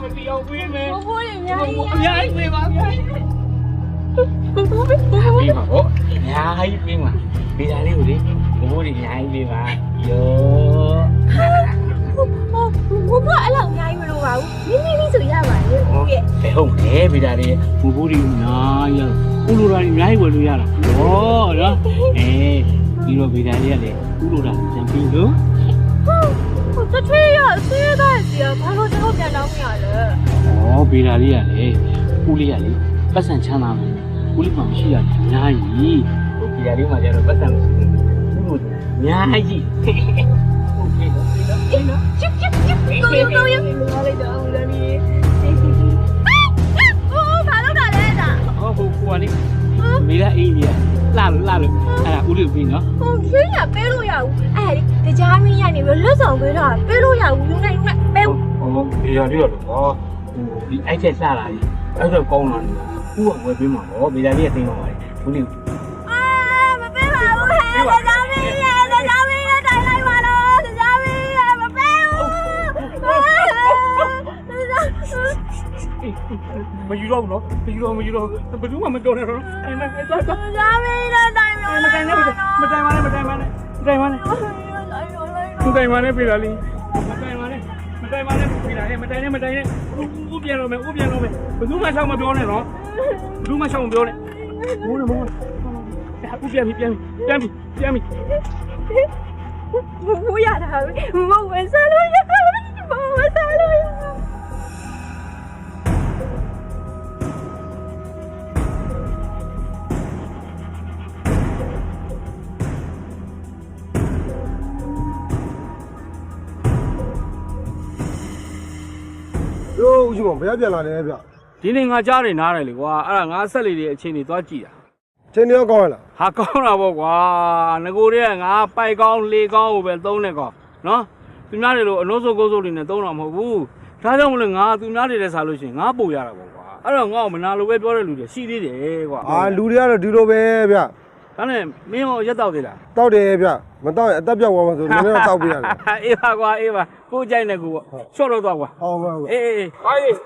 မတီအောင်ပေးမယ် ဘိုးရအများကြီး အများကြီးပေးပါအများကြီးပေးပါဟုတ်အများကြီးပေးပါဗီဇာလေးကိုလေဘိုးတွေအများကြီးပေးပါယော ဘိုးအဲ့လောက်အများကြီးမလိုပါဘူးနည်းနည်းလေးဆိုရပါတယ်ဘိုးရဲ့ ဟုတ်တယ်ဗီဇာလေးဘိုးတွေအများကြီးကုလိုတာအများကြီးဝယ်လို့ရတာဟောနော်ပြီးတော့ဗီဇာလေးကလေကုလိုတာပြန်ပြီးလို့ တထွေးရဆေးသားစီဘာလို့ကျွန်တော်ပြန်တောင်းမရလဲ ဩဗီဇာလေးကလေကုလေးကလေပတ်စံချမ်းသာမယ်ကုလေးမှမရှိရဘူးအများကြီးဟိုဗီဇာလေးမှကျတော့ပတ်စံမရှိဘူးကုလိုအများကြီးဟုတ်ကဲ့နော်ချစ်ကိုရုံလာလိုက်တော့ဦးလည်းနီးဘာလို့တာလဲတာ ဟိုကလေမိသားအိမ်ကြီးလှလို့အဲ့ဒါဦးလေးပြီးနော် ဟိုခင်းရပေးလို့ရဘူးအဲ့ဒီကြားမင်းရနေပြီးလက်ဆောင်ပေးတော့ပေးလို့ရဘူးယူနိုင်နဲ့ပေး ဟုတ်ဒီရလေးတော့ဟောဒီအိုက်ချက်လှလာပြီအဲ့တော့ကောင်းလာတယ်ဦးကဝယ်ပေးမှာဟောမိသားလေးကသိမ်းပါပါလေဦးလေး မပေးပါဘူးဟဲ့ကြားမင်းရကြားမင်းရတိုင်လိုက်ပါတော့ကြားမင်းရမပေးဘူး မယူတော့ဘူးနော်မယူတော့ဘယ်သူမှမတော်နဲ့တော့အဲ့မဲ့သွား ကြားမင်းရတိုင်ပါ မတိုင်ပါနဲ့မတိုင်ပါနဲ့ပြည်လာလေးမတိုင်ပါနဲ့ပြည်လာမတိုင်နဲ့ဦးပြန်တော့မယ်ဘယ်သူမှရှောက်မပြောနဲ့နော်ဘယ်သူမှရှောက်မပြောနဲ့မိုးဦးပြန်ပြီ不要他，我为啥了呀？我为啥了呀？ 哟，ဦးမောင်ဘယ်ပြန်လာလဲဗျ ဒီနေ့ငါကြားနေနားတယ်လေကွာအဲ့ဒါငါဆက်လေတွေအချိန်တွေသွားကြည့်တာ ချင်းရောကောင်းရလား ဟာကောင်းတာပေါ့ကွာငကိုတွေကငါပိုက်ကောင်းလေကောင်းကိုပဲသုံးနေကောနော်သူများတွေလို့အနိုးစိုးကိုးစိုးတွေနဲ့သုံးတာမဟုတ်ဘူးဒါကြောင့်မလို့ငါသူများတွေနဲ့စားလို့ရှိရင်ငါပို့ရတာပေါ့ကွာအဲ့တော့ငါ့ကိုမနာလို့ပဲပြောတဲ့လူတွေရှိသေးတယ်ကွာ အာလူတွေကတော့ဒီလိုပဲဗျ ဒါနဲ့မင်းရောရက်တော့သေးလား တောက်တယ်ဗျမတောက်ရင်အသက်ပြောက်သွားမှာဆိုနည်းနည်းတော့တောက်ပေးရတယ် အေးပါကွာအေးပါကိုကြိုက်နေကိုပေါ့ရှော့တော့သွားကွာ ဟုတ်ပါဘူး အေးဟာကြီး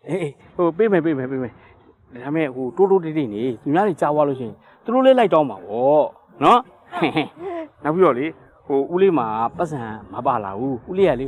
အေးဟိုပေးမယ်ဒါပေမဲ့ဟိုတိုးတိုးတိတ်တိတ်နေသူများတွေကြားသွားလို့ရှိရင်သူတို့လေးလိုက်တောင်းပါဗောနော်နောက်ပြီးတော့လေဟိုဦးလေးမှာပတ်စံမပါလာဘူးဦးလေးကလေ